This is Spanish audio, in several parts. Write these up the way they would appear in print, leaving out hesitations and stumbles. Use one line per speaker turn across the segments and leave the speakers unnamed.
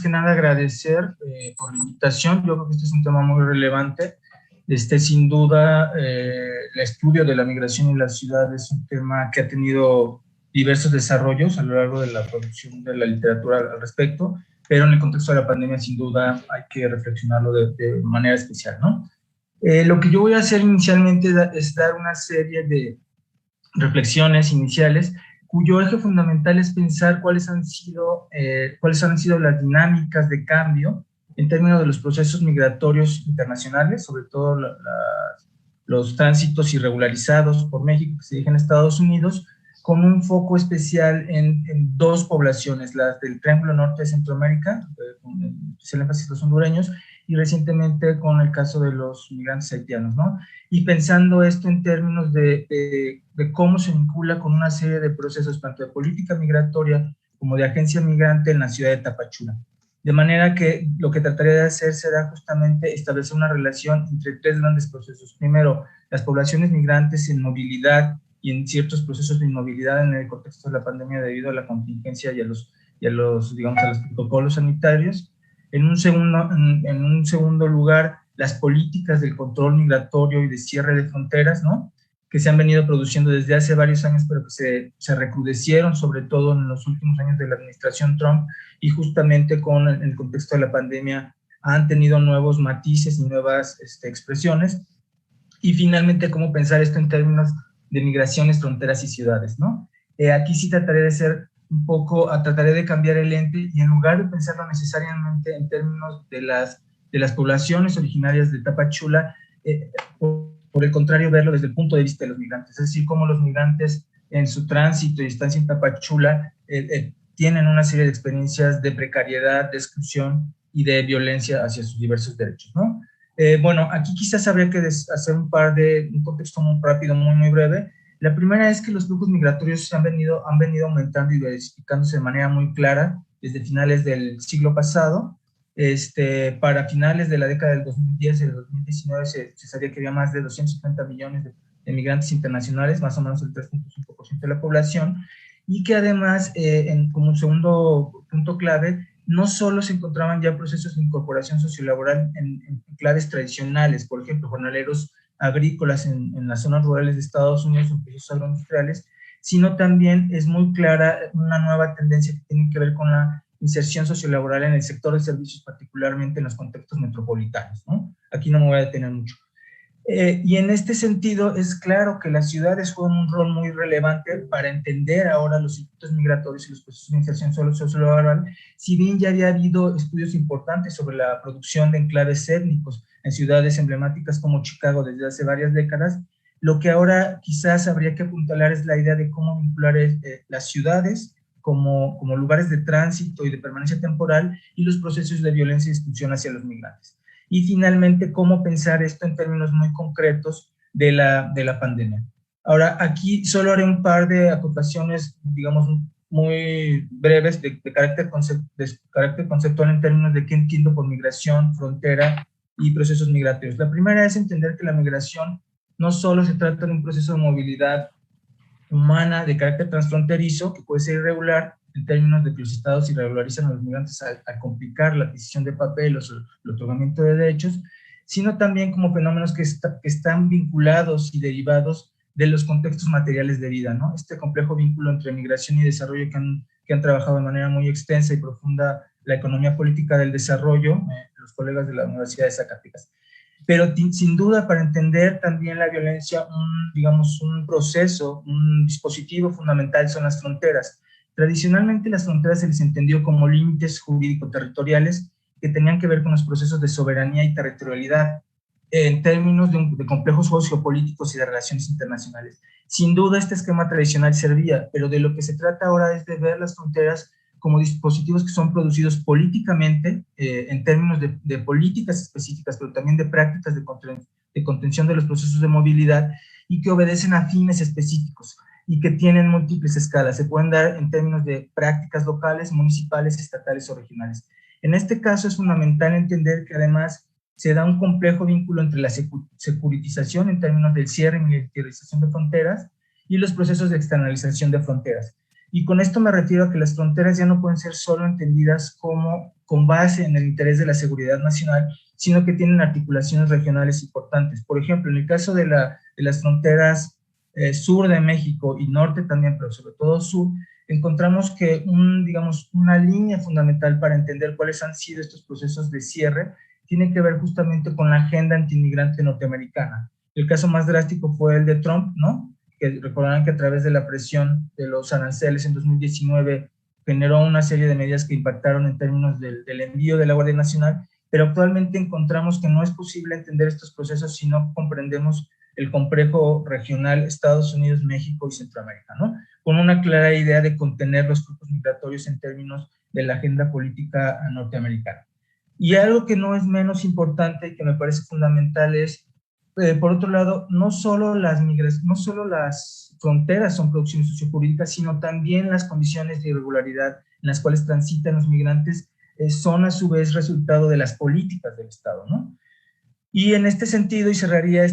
que nada agradecer por la invitación. Yo creo que este es un tema muy relevante. Sin duda, el estudio de la migración en las ciudades es un tema que ha tenido diversos desarrollos a lo largo de la producción de la literatura al respecto, pero en el contexto de la pandemia, sin duda, hay que reflexionarlo de manera especial, ¿no? Lo que yo voy a hacer inicialmente es dar una serie de reflexiones iniciales cuyo eje fundamental es pensar cuáles han sido las dinámicas de cambio en términos de los procesos migratorios internacionales, sobre todo los tránsitos irregularizados por México que se dirigen a Estados Unidos, con un foco especial en dos poblaciones, las del Triángulo Norte de Centroamérica, con especial énfasis los hondureños, y recientemente con el caso de los migrantes haitianos, ¿no? Y pensando esto en términos de cómo se vincula con una serie de procesos, tanto de política migratoria como de agencia migrante en la ciudad de Tapachula. De manera que lo que trataría de hacer será justamente establecer una relación entre tres grandes procesos. Primero, las poblaciones migrantes en movilidad y en ciertos procesos de inmovilidad en el contexto de la pandemia debido a la contingencia y a los protocolos sanitarios. En un segundo lugar, las políticas del control migratorio y de cierre de fronteras, ¿no?, que se han venido produciendo desde hace varios años, pero que se recrudecieron, sobre todo en los últimos años de la administración Trump, y justamente con el contexto de la pandemia han tenido nuevos matices y nuevas expresiones. Y finalmente, cómo pensar esto en términos de migraciones, fronteras y ciudades, ¿no? Aquí sí trataré de ser trataré de cambiar el lente y en lugar de pensarlo necesariamente en términos de las poblaciones originarias de Tapachula, por el contrario, verlo desde el punto de vista de los migrantes, es decir, cómo los migrantes en su tránsito y estancia en Tapachula tienen una serie de experiencias de precariedad, de exclusión y de violencia hacia sus diversos derechos, ¿no? Bueno, aquí quizás habría que hacer un contexto muy rápido, muy breve. La primera es que los flujos migratorios han venido aumentando y diversificándose de manera muy clara desde finales del siglo pasado. Para finales de la década del 2010 y del 2019 se sabía que había más de 250 millones de migrantes internacionales, más o menos el 3.5% de la población, y que además, como un segundo punto clave, no solo se encontraban ya procesos de incorporación sociolaboral en claves tradicionales, por ejemplo, jornaleros agrícolas en las zonas rurales de Estados Unidos, en procesos agroindustriales, sino también es muy clara una nueva tendencia que tiene que ver con la inserción sociolaboral en el sector de servicios, particularmente en los contextos metropolitanos, ¿no? Aquí no me voy a detener mucho. Y en este sentido es claro que las ciudades juegan un rol muy relevante para entender ahora los circuitos migratorios y los procesos de inserción sociolaboral, si bien ya había habido estudios importantes sobre la producción de enclaves étnicos en ciudades emblemáticas como Chicago desde hace varias décadas. Lo que ahora quizás habría que apuntalar es la idea de cómo vincular las ciudades como lugares de tránsito y de permanencia temporal y los procesos de violencia y exclusión hacia los migrantes. Y finalmente, cómo pensar esto en términos muy concretos de la pandemia. Ahora, aquí solo haré un par de acotaciones, digamos, muy breves de carácter conceptual en términos de qué entiendo por migración, frontera y procesos migratorios. La primera es entender que la migración no solo se trata de un proceso de movilidad humana de carácter transfronterizo, que puede ser irregular en términos de que los estados irregularizan a los migrantes al complicar la adquisición de papeles o el otorgamiento de derechos, sino también como fenómenos que están vinculados y derivados de los contextos materiales de vida, ¿no? Este complejo vínculo entre migración y desarrollo que han trabajado de manera muy extensa y profunda la economía política del desarrollo, los colegas de la Universidad de Zacatecas. Pero sin duda, para entender también la violencia, un proceso, un dispositivo fundamental son las fronteras. Tradicionalmente las fronteras se les entendió como límites jurídico-territoriales que tenían que ver con los procesos de soberanía y territorialidad en términos de complejos sociopolíticos y de relaciones internacionales. Sin duda este esquema tradicional servía, pero de lo que se trata ahora es de ver las fronteras como dispositivos que son producidos políticamente, en términos de políticas específicas, pero también de prácticas de contención de los procesos de movilidad y que obedecen a fines específicos y que tienen múltiples escalas. Se pueden dar en términos de prácticas locales, municipales, estatales o regionales. En este caso es fundamental entender que además se da un complejo vínculo entre la securitización en términos del cierre y militarización de fronteras y los procesos de externalización de fronteras. Y con esto me refiero a que las fronteras ya no pueden ser solo entendidas como con base en el interés de la seguridad nacional, sino que tienen articulaciones regionales importantes. Por ejemplo, en el caso de las fronteras sur de México y norte también, pero sobre todo sur, encontramos que digamos, una línea fundamental para entender cuáles han sido estos procesos de cierre tiene que ver justamente con la agenda antiinmigrante norteamericana. El caso más drástico fue el de Trump, ¿no? Que recordarán que a través de la presión de los aranceles en 2019 generó una serie de medidas que impactaron en términos del envío de la Guardia Nacional, pero actualmente encontramos que no es posible entender estos procesos si no comprendemos el complejo regional Estados Unidos, México y Centroamérica, ¿no? Con una clara idea de contener los flujos migratorios en términos de la agenda política norteamericana. Y algo que no es menos importante y que me parece fundamental es, por otro lado, no solo las fronteras son producciones sociojurídicas, sino también las condiciones de irregularidad en las cuales transitan los migrantes son a su vez resultado de las políticas del Estado, ¿no? Y en este sentido, y cerraría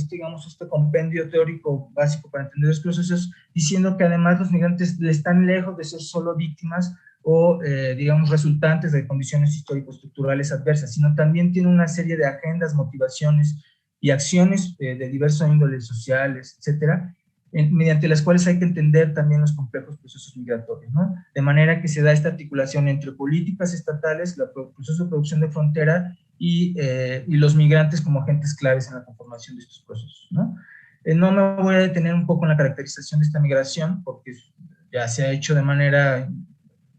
digamos, este compendio teórico básico para entender los procesos, diciendo que además los migrantes están lejos de ser solo víctimas o, digamos, resultantes de condiciones histórico-estructurales adversas, sino también tienen una serie de agendas, motivaciones y acciones de diversos índoles sociales, etcétera, mediante las cuales hay que entender también los complejos procesos migratorios, ¿no? De manera que se da esta articulación entre políticas estatales, el proceso de producción de frontera y los migrantes como agentes claves en la conformación de estos procesos, ¿no? No me voy a detener un poco en la caracterización de esta migración, porque ya se ha hecho de manera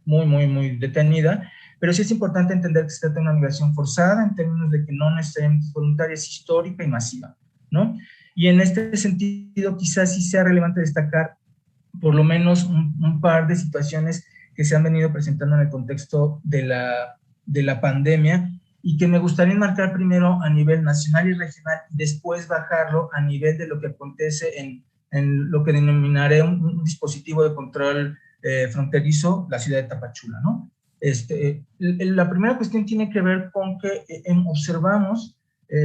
muy detenida, pero sí es importante entender que se trata de una migración forzada en términos de que no necesariamente es voluntaria, es histórica y masiva, ¿no? Y en este sentido quizás sí sea relevante destacar por lo menos un par de situaciones que se han venido presentando en el contexto de la pandemia y que me gustaría enmarcar primero a nivel nacional y regional y después bajarlo a nivel de lo que acontece en lo que denominaré un dispositivo de control fronterizo, la ciudad de Tapachula, ¿no? La primera cuestión tiene que ver con que observamos,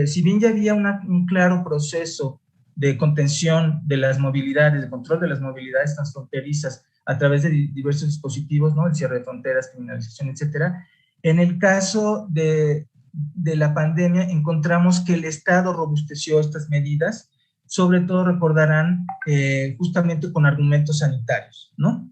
si bien ya había un claro proceso de contención de las movilidades, de control de las movilidades transfronterizas a través de diversos dispositivos, ¿no? El cierre de fronteras, criminalización, etcétera. En el caso de la pandemia, encontramos que el Estado robusteció estas medidas, sobre todo recordarán justamente con argumentos sanitarios, ¿no?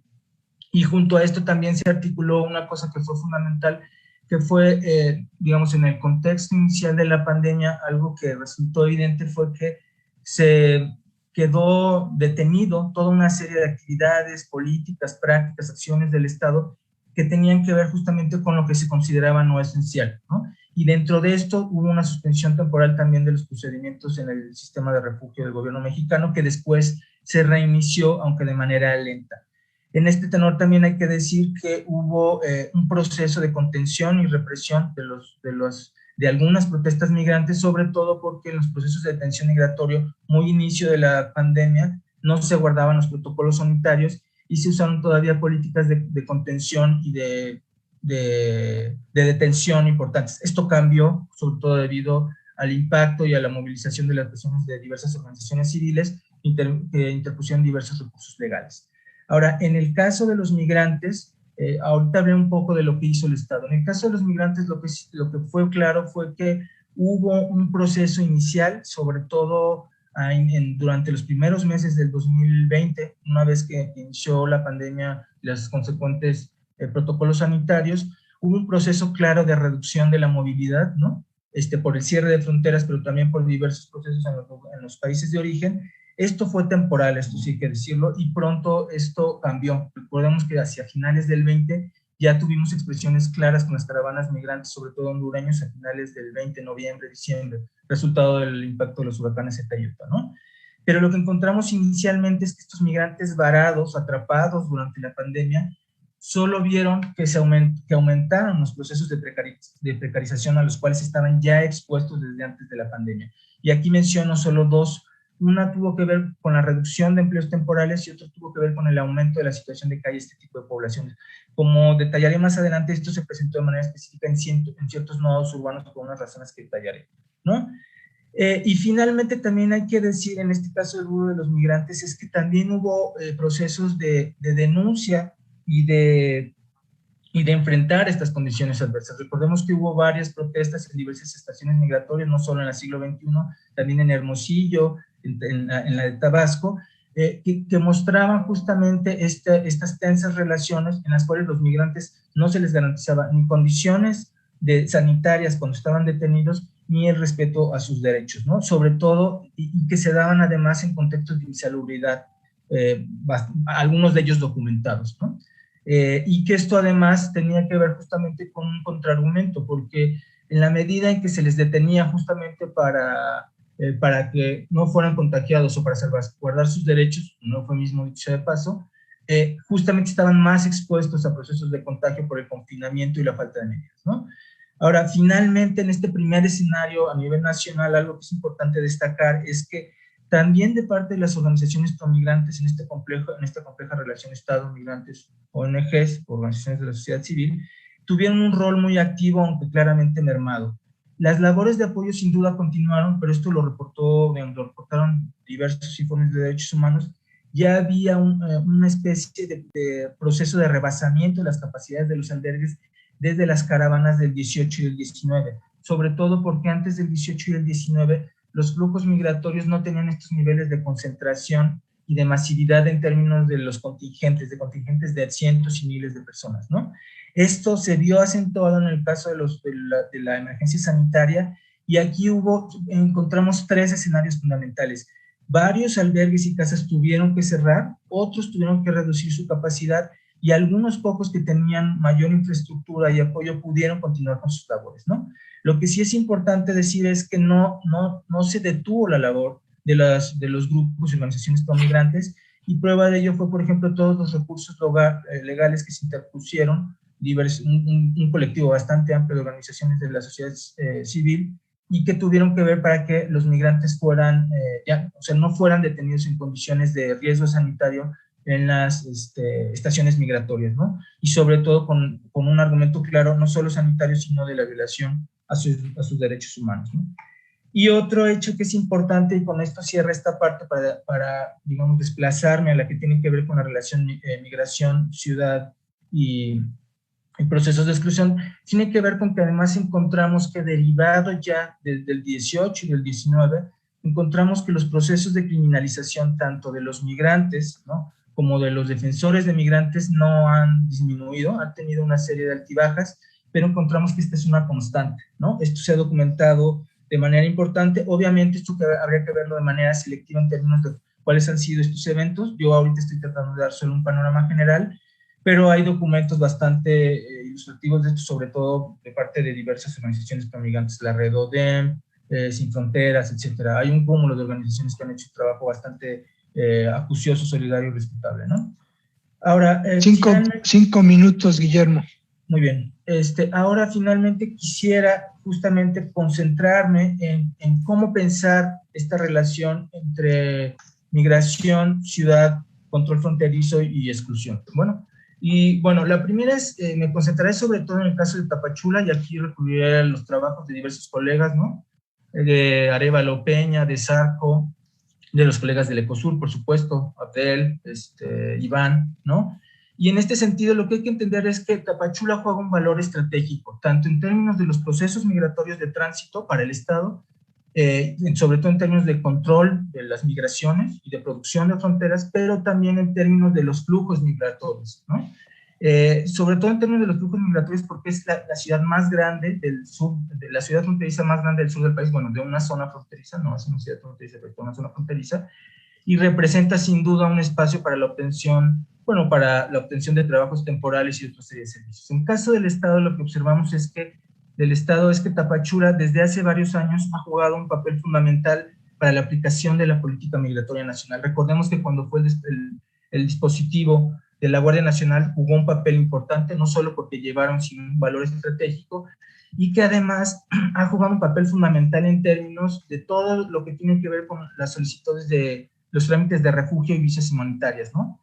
Y junto a esto también se articuló una cosa que fue fundamental, que fue, digamos, en el contexto inicial de la pandemia, algo que resultó evidente fue que se quedó detenido toda una serie de actividades, políticas, prácticas, acciones del Estado que tenían que ver justamente con lo que se consideraba no esencial, ¿no? Y dentro de esto hubo una suspensión temporal también de los procedimientos en el sistema de refugio del gobierno mexicano, que después se reinició, aunque de manera lenta. En este tenor también hay que decir que hubo un proceso de contención y represión de algunas protestas migrantes, sobre todo porque en los procesos de detención migratorio, muy inicio de la pandemia, no se guardaban los protocolos sanitarios y se usaron todavía políticas de contención y de detención importantes. Esto cambió, sobre todo debido al impacto y a la movilización de las personas de diversas organizaciones civiles que interpusieron diversos recursos legales. Ahora, en el caso de los migrantes, ahorita hablé un poco de lo que hizo el Estado. En el caso de los migrantes, lo que fue claro fue que hubo un proceso inicial, sobre todo durante los primeros meses del 2020, una vez que inició la pandemia y los consecuentes protocolos sanitarios, hubo un proceso claro de reducción de la movilidad, ¿no? Por el cierre de fronteras, pero también por diversos procesos en los países de origen. Esto fue temporal, esto sí hay que decirlo, y pronto esto cambió. Recordemos que hacia finales del 20 ya tuvimos expresiones claras con las caravanas migrantes, sobre todo hondureños, a finales del 20, noviembre, diciembre, resultado del impacto de los huracanes Eta y Iota, ¿no? Pero lo que encontramos inicialmente es que estos migrantes varados, atrapados durante la pandemia, solo vieron que aumentaron los procesos de precarización a los cuales estaban ya expuestos desde antes de la pandemia. Y aquí menciono solo dos. Una tuvo que ver con la reducción de empleos temporales y otra tuvo que ver con el aumento de la situación de calle de este tipo de poblaciones. Como detallaré más adelante, esto se presentó de manera específica en ciertos nodos urbanos por unas razones que detallaré, ¿no? Y finalmente también hay que decir, en este caso del rubro de los migrantes, es que también hubo procesos de denuncia y de enfrentar estas condiciones adversas. Recordemos que hubo varias protestas en diversas estaciones migratorias, no solo en el siglo XXI, también en Hermosillo, en la de Tabasco, que mostraban justamente estas tensas relaciones en las cuales los migrantes no se les garantizaba ni condiciones sanitarias cuando estaban detenidos, ni el respeto a sus derechos, ¿no? Sobre todo, y que se daban además en contextos de insalubridad, algunos de ellos documentados, ¿no? Y que esto además tenía que ver justamente con un contraargumento, porque en la medida en que se les detenía justamente para que no fueran contagiados o para salvaguardar sus derechos, un eufemismo dicho de paso, justamente estaban más expuestos a procesos de contagio por el confinamiento y la falta de medidas, ¿no? Ahora, finalmente, en este primer escenario a nivel nacional, algo que es importante destacar es que también de parte de las organizaciones promigrantes en esta compleja relación Estado-migrantes, ONGs, organizaciones de la sociedad civil, tuvieron un rol muy activo, aunque claramente mermado. Las labores de apoyo sin duda continuaron, pero esto lo reportaron diversos informes de derechos humanos. Ya había una especie de proceso de rebasamiento de las capacidades de los albergues desde las caravanas del 18 y del 19, sobre todo porque antes del 18 y del 19 los flujos migratorios no tenían estos niveles de concentración y de masividad en términos de los contingentes de cientos y miles de personas, ¿no? Esto se vio acentuado en el caso de la emergencia sanitaria, y aquí encontramos tres escenarios fundamentales. Varios albergues y casas tuvieron que cerrar, otros tuvieron que reducir su capacidad, y algunos pocos que tenían mayor infraestructura y apoyo pudieron continuar con sus labores, ¿no? Lo que sí es importante decir es que no se detuvo la labor de los grupos y organizaciones promigrantes, y prueba de ello fue, por ejemplo, todos los recursos legales que se interpusieron, un colectivo bastante amplio de organizaciones de la sociedad civil, y que tuvieron que ver para que los migrantes no fueran detenidos en condiciones de riesgo sanitario en las estaciones migratorias, ¿no? Y sobre todo con un argumento claro, no solo sanitario, sino de la violación a sus derechos humanos, ¿no? Y otro hecho que es importante, y con esto cierra esta parte para digamos, desplazarme a la que tiene que ver con la relación migración, ciudad y procesos de exclusión, tiene que ver con que además encontramos que derivado ya desde el 18 y del 19, encontramos que los procesos de criminalización tanto de los migrantes, ¿no?, como de los defensores de migrantes no han disminuido, han tenido una serie de altibajas, pero encontramos que esta es una constante, ¿no? Esto se ha documentado de manera importante. Obviamente esto habría que verlo de manera selectiva en términos de cuáles han sido estos eventos. Yo ahorita estoy tratando de dar solo un panorama general, pero hay documentos bastante ilustrativos de esto, sobre todo de parte de diversas organizaciones promigrantes, la Red ODEM, Sin Fronteras, etcétera. Hay un cúmulo de organizaciones que han hecho un trabajo bastante acucioso, solidario y respetable, ¿no? Ahora,
cinco minutos, Guillermo.
Muy bien. Ahora finalmente quisiera justamente concentrarme en cómo pensar esta relación entre migración, ciudad, control fronterizo y exclusión. Bueno, la primera es, me concentraré sobre todo en el caso de Tapachula, y aquí recurriré a los trabajos de diversos colegas, ¿no? De Arévalo Peña, de Zarco, de los colegas del Ecosur, por supuesto, Abdel, Iván, ¿no? Y en este sentido, lo que hay que entender es que Tapachula juega un valor estratégico, tanto en términos de los procesos migratorios de tránsito para el Estado, sobre todo en términos de control de las migraciones y de producción de fronteras, pero también en términos de los flujos migratorios, ¿no? Sobre todo en términos de los flujos migratorios, porque es la ciudad más grande del sur, la ciudad fronteriza más grande del sur del país, bueno, de una zona fronteriza, no es una ciudad fronteriza, pero una zona fronteriza, y representa sin duda un espacio para la obtención de trabajos temporales y otra serie de servicios. En caso del Estado, lo que observamos es que Tapachula desde hace varios años ha jugado un papel fundamental para la aplicación de la política migratoria nacional. Recordemos que cuando fue el dispositivo de la Guardia Nacional jugó un papel importante, no solo porque llevaron un valor estratégico, y que además ha jugado un papel fundamental en términos de todo lo que tiene que ver con las solicitudes de los trámites de refugio y visas humanitarias, ¿no?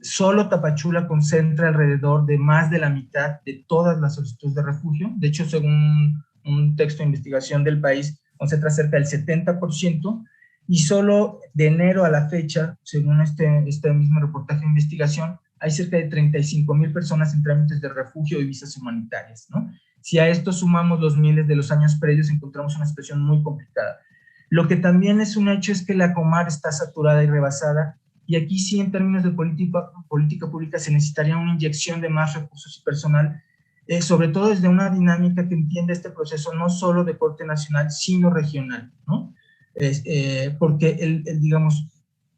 Solo Tapachula concentra alrededor de más de la mitad de todas las solicitudes de refugio. De hecho, según un texto de investigación del país, concentra cerca del 70%, y solo de enero a la fecha, según este mismo reportaje de investigación, hay cerca de 35,000 personas en trámites de refugio y visas humanitarias, ¿no? Si a esto sumamos los miles de los años previos, encontramos una situación muy complicada. Lo que también es un hecho es que la Comar está saturada y rebasada, y aquí sí, en términos de política pública, se necesitaría una inyección de más recursos y personal, sobre todo desde una dinámica que entienda este proceso no solo de corte nacional, sino regional, ¿no? Porque digamos,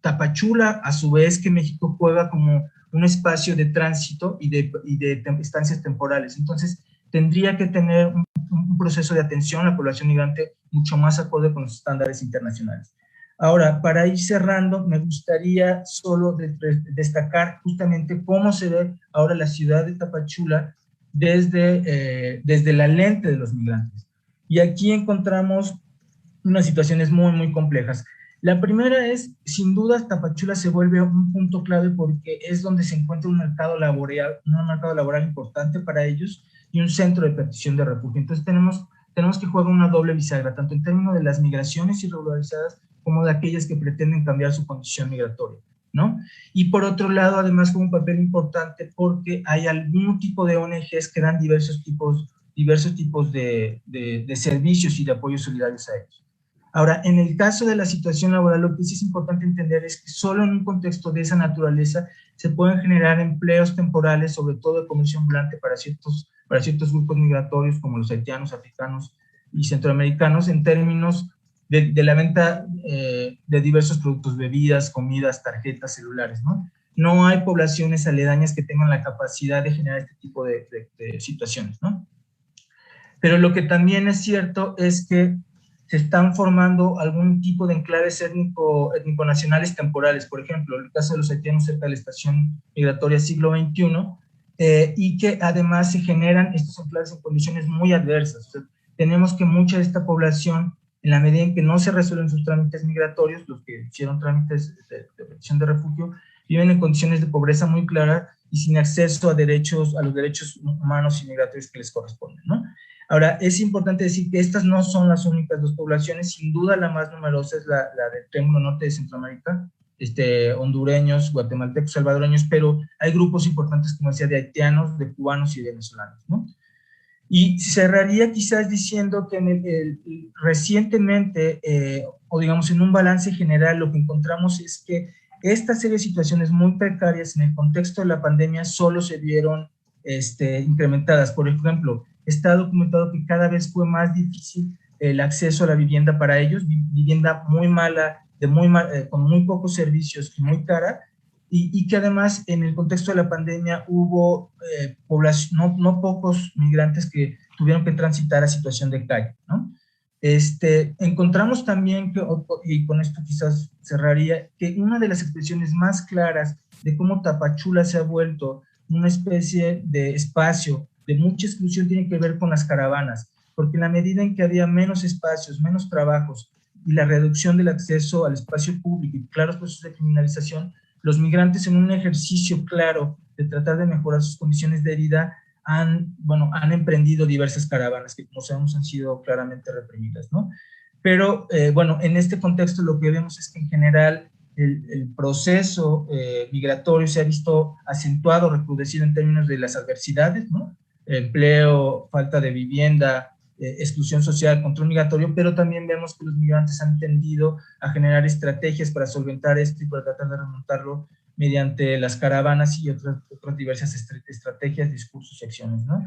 Tapachula, a su vez que México juega como un espacio de tránsito y de estancias temporales. Entonces, tendría que tener un proceso de atención a la población migrante mucho más acorde con los estándares internacionales. Ahora, para ir cerrando, me gustaría solo destacar justamente cómo se ve ahora la ciudad de Tapachula desde la lente de los migrantes. Y aquí encontramos unas situaciones muy, muy complejas. La primera es, sin duda, Tapachula se vuelve un punto clave porque es donde se encuentra un mercado laboral importante para ellos y un centro de petición de refugio. Entonces tenemos que jugar una doble bisagra, tanto en términos de las migraciones irregularizadas como de aquellas que pretenden cambiar su condición migratoria, ¿no? Y por otro lado, además, juega un papel importante porque hay algún tipo de ONGs que dan diversos tipos de servicios y de apoyos solidarios a ellos. Ahora, en el caso de la situación laboral, lo que sí es importante entender es que solo en un contexto de esa naturaleza se pueden generar empleos temporales, sobre todo de comercio ambulante para ciertos grupos migratorios como los haitianos, africanos y centroamericanos, en términos de la venta de diversos productos, bebidas, comidas, tarjetas, celulares, ¿no? No hay poblaciones aledañas que tengan la capacidad de generar este tipo de situaciones, ¿no? Pero lo que también es cierto es que se están formando algún tipo de enclaves étnico-nacionales temporales, por ejemplo, el caso de los haitianos cerca de la estación migratoria siglo XXI, y que además se generan estos enclaves en condiciones muy adversas. O sea, tenemos que mucha de esta población, en la medida en que no se resuelven sus trámites migratorios, los que hicieron trámites de petición de refugio, viven en condiciones de pobreza muy clara y sin acceso a los derechos humanos y migratorios que les corresponden, ¿no? Ahora, es importante decir que estas no son las únicas dos poblaciones. Sin duda la más numerosa es la del Triángulo Norte de Centroamérica, hondureños, guatemaltecos, salvadoreños, pero hay grupos importantes, como decía, de haitianos, de cubanos y de venezolanos, ¿no? Y cerraría quizás diciendo que recientemente, o digamos en un balance general, lo que encontramos es que esta serie de situaciones muy precarias en el contexto de la pandemia solo se vieron incrementadas. Por ejemplo, está documentado que cada vez fue más difícil el acceso a la vivienda para ellos, vivienda muy mala, con muy pocos servicios y muy cara, y que además en el contexto de la pandemia hubo población, no pocos migrantes que tuvieron que transitar a situación de calle, ¿no? Encontramos también, y con esto quizás cerraría, que una de las expresiones más claras de cómo Tapachula se ha vuelto una especie de espacio de mucha exclusión tiene que ver con las caravanas, porque en la medida en que había menos espacios, menos trabajos y la reducción del acceso al espacio público y claros procesos de criminalización, los migrantes, en un ejercicio claro de tratar de mejorar sus condiciones de vida, han emprendido diversas caravanas que, como sabemos, han sido claramente reprimidas, ¿no? Pero, en este contexto lo que vemos es que en general el proceso migratorio se ha visto acentuado, recrudecido en términos de las adversidades, ¿no? Empleo, falta de vivienda, exclusión social, control migratorio, pero también vemos que los migrantes han tendido a generar estrategias para solventar esto y para tratar de remontarlo mediante las caravanas y otras diversas estrategias, discursos y acciones, ¿no?